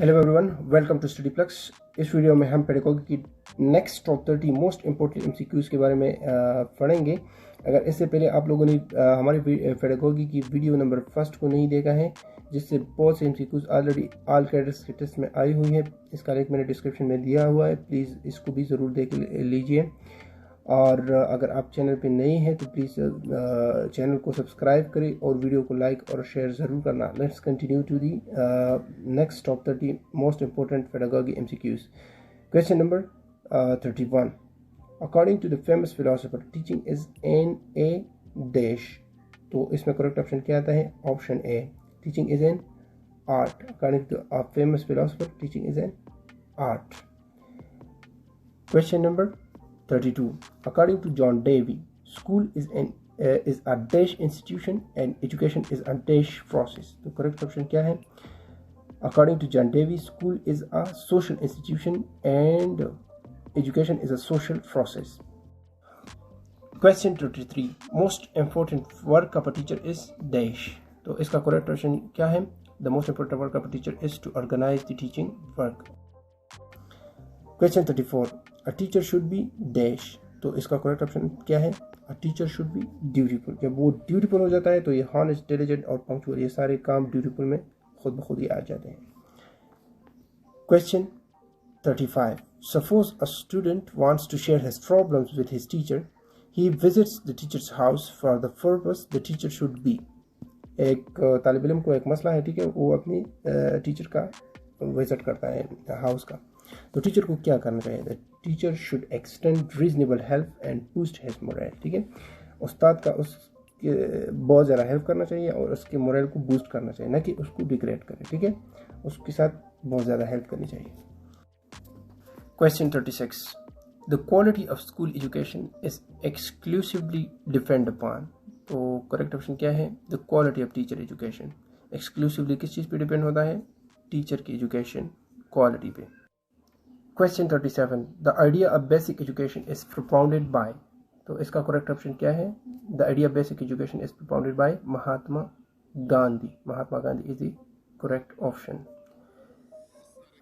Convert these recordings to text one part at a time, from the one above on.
Hello everyone, welcome to study flux. इस वीडियो में हम पेडागोजी की next top 30 most important MCQs के बारे में पढ़ेंगे। अगर इससे पहले आप लोगों ने हमारी पेडागोजी की वीडियो नंबर 1 को नहीं देखा है, जिससे बहुत से एमसीक्यूज़ ऑलरेडी ऑल कैडर्स के टेस्ट में आई हुई है, इसका लिंक मैंने डिस्क्रिप्शन में दिया हुआ है, प्लीज़ इसको भी ज़रूर देख लीजिए। और अगर आप चैनल पे नए हैं तो प्लीज़ चैनल को सब्सक्राइब करें और वीडियो को लाइक और शेयर ज़रूर करना। Let's continue to the next top 30 most important pedagogy MCQs. Question number 31। According to the famous philosopher teaching is an a dash. तो इसमें करेक्ट ऑप्शन क्या आता है? Option A, teaching is an art. According to a famous philosopher teaching is an art. Question number 32. According to John Dewey, school is a dash institution and education is a dash process. तो correct option क्या है? According to John Dewey, school is a social institution and education is a social process. Question 23. Most important work of a teacher is dash. तो इसका correct option क्या है? The most important work of a teacher is to organize the teaching work. Question 34. A teacher should be dash. तो इसका correct option क्या है? A teacher should be dutiful. जब वो ड्यूटीफुल हो जाता है तो ये हॉनेस्ट, डिलिजेंट और पंक्चुअल, ये सारे काम ड्यूटीफुल में खुद ब खुद ही आ जाते हैं। Question 35. Suppose a student wants to share his problems with his teacher. He visits the teacher's house for the purpose the teacher should be. एक तालिब इल्म को एक मसला है, ठीक है, वो अपनी टीचर का विजिट करता है हाउस का, तो टीचर को क्या करना चाहिए? The teacher should extend reasonable help and boost his moral. ठीक है, उस्ताद का उसके बहुत ज़्यादा हेल्प करना चाहिए और उसके मोरल को बूस्ट करना चाहिए, ना कि उसको डिग्रेड करे। ठीक है, उसके साथ बहुत ज़्यादा हेल्प करनी चाहिए। Question 36. The quality of school education is exclusively depend upon. तो करेक्ट ऑप्शन क्या है? The quality of teacher education. Exclusively किस चीज़ पे डिपेंड होता है? टीचर की एजुकेशन क्वालिटी पे। Question 37. The idea of basic education is propounded by. तो इसका correct option क्या है? The idea of basic education is propounded by Mahatma Gandhi. Mahatma Gandhi is the correct option.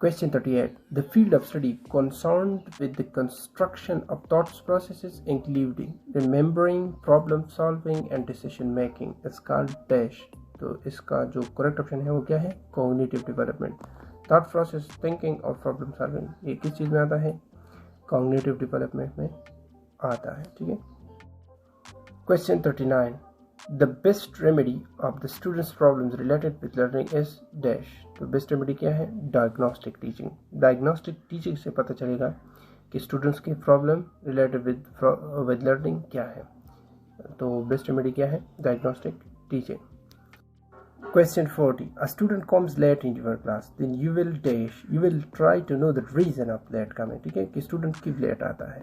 Question 38. The field of study concerned with the construction of thought processes including remembering, problem solving and decision making is called dash. तो इसका जो correct option है वो क्या है? Cognitive development. Thought process, thinking और problem solving, ये किस चीज़ में आता है? कॉग्निटिव डेवलपमेंट में आता है। ठीक है। Question 39. The best remedy of the students problems related with learning is dash. तो बेस्ट रेमेडी क्या है? Diagnostic teaching. डायग्नोस्टिक टीचिंग से पता चलेगा कि स्टूडेंट्स की प्रॉब्लम रिलेटेड विद लर्निंग क्या है। तो बेस्ट रेमेडी क्या है? Diagnostic teaching. Question 40. A student comes late in your class, then you will try to know the reason of late coming. ठीक है, कि student क्यों late आता है।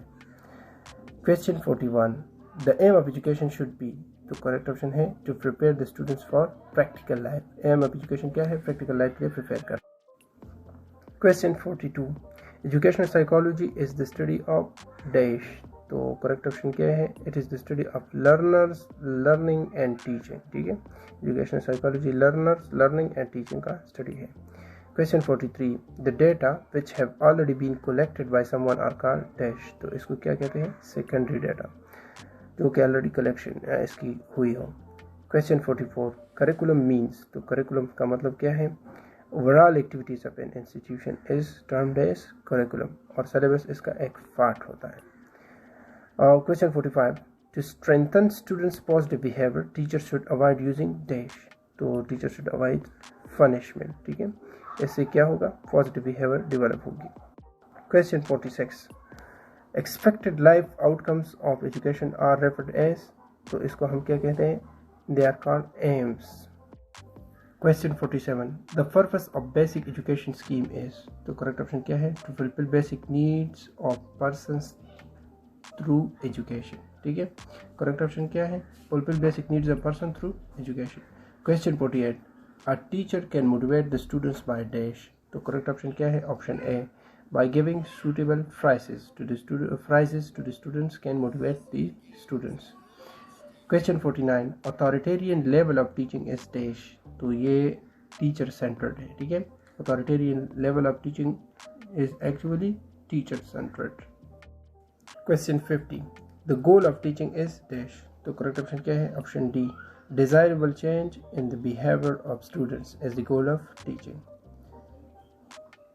Question 41. The aim of education should be. तो correct option है to prepare the students for practical life. Aim of education क्या है? Practical life के लिए prepare कर। Question 42. Educational psychology is the study of dash. तो करेक्ट ऑप्शन क्या है? It is the study of learners, learning and teaching. ठीक है, educational psychology learners, learning and teaching का स्टडी है। Question 43. The data which have already been collected by someone are called dash. तो इसको क्या कहते हैं? सेकेंडरी डेटा, जो कि ऑलरेडी कलेक्शन इसकी हुई हो। क्वेश्चन 44. Curriculum means. तो करिकुलम का मतलब क्या है? Overall activities of an institution is termed as curriculum, और सिलेबस इसका एक पार्ट होता है। Question 45. To strengthen students' positive behavior, teachers should avoid using dash. तो teachers should avoid punishment. ठीक है, इससे क्या होगा? Positive behavior develop होगी। Question 46. Expected life outcomes of education are referred as. तो इसको हम क्या कहते हैं? They are called aims. Question 47. The purpose of basic education scheme is. तो correct option क्या है? To fulfill basic needs of persons through education. ठीक है, करेक्ट ऑप्शन क्या है? Fulfil basic needs of person through education. Question 48. A teacher can motivate the students by dash. तो correct option क्या है? Option A, by giving suitable prizes to the students can motivate the students. Question 49. Authoritarian level of teaching is dash. तो ये teacher centred है। ठीक है, Authoritarian level of teaching is actually teacher-centered. Question 50. The goal of teaching is dash. तो correct option क्या है? Option D. Desirable change in the behavior of students is the goal of teaching.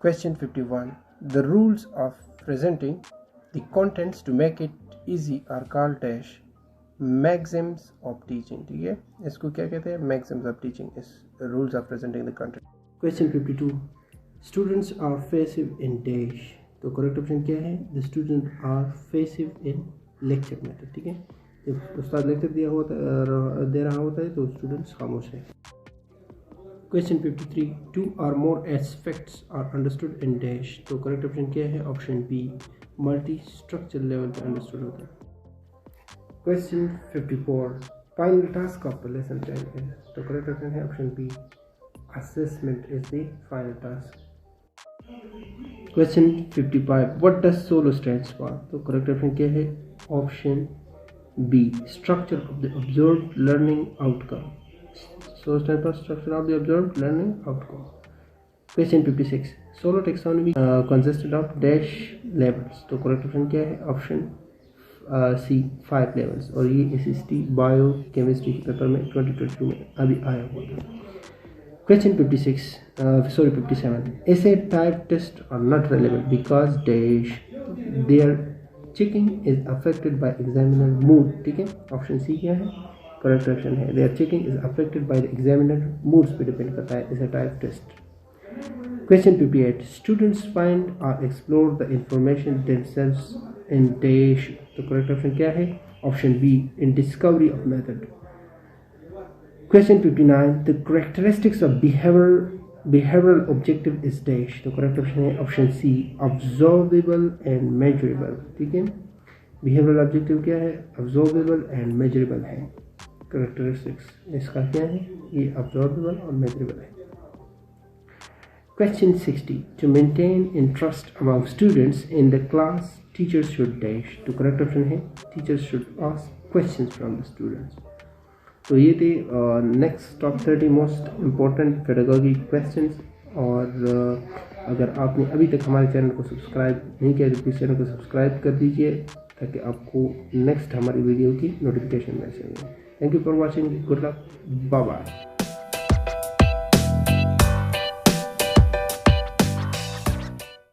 Question 51. The rules of presenting the contents to make it easy are called dash. Maxims of teaching. ठीक है, इसको क्या कहते हैं? Maxims of teaching is the rules of presenting the content. Question 52. Students are passive in dash. तो correct option क्या है? The students are passive in lecture method. ठीक है, जब उस्ताद लेक्चर दे रहा होता है तो स्टूडेंट्स खामोश है. Question 53. Two or more aspects are understood in dash. तो correct option क्या है? Option B. Multi-structure level पे understood होता है. Question 54. Final task of the lesson 10 is. तो correct option है option B. Assessment is the final task. Question 55. What does SOLO stands for? तो correct option क्या है? Option B. Structure of the observed learning outcome. SOLO stands for structure of the observed learning outcome. Question 56. SOLO taxonomy consisted of dash levels. तो correct option क्या है? Option C. 5 levels. और ये SST biochemistry के paper में 2022 में अभी आया हुआ था. Question 57. Essay type tests are not relevant because dash their checking is affected by examiner mood. ठीक है, ऑप्शन सी क्या है? करेक्ट ऑप्शन है their checking is affected by the examiner moods पे डिपेंड करता है essay type test. Question 58. Students find or explore the information themselves in dash. तो correct option क्या है? Option B. in discovery of method. Question 59. The characteristics of behavioral objective is dash. तो correct option है option C. observable and measurable. ठीक है, behavioral objective क्या है? observable and measurable है. characteristics इसका क्या है? ये observable और measurable है. Question 60. To maintain interest among students in the class, teachers should dash. तो करेक्ट ऑप्शन है teachers should ask questions from the students. तो ये थे next top 30 most important pedagogy questions. और अगर आपने अभी तक हमारे चैनल को सब्सक्राइब नहीं किया तो प्लीज़ चैनल को सब्सक्राइब कर दीजिए ताकि आपको नेक्स्ट हमारी वीडियो की नोटिफिकेशन मिल सके. Thank you for watching. Good luck. Bye bye.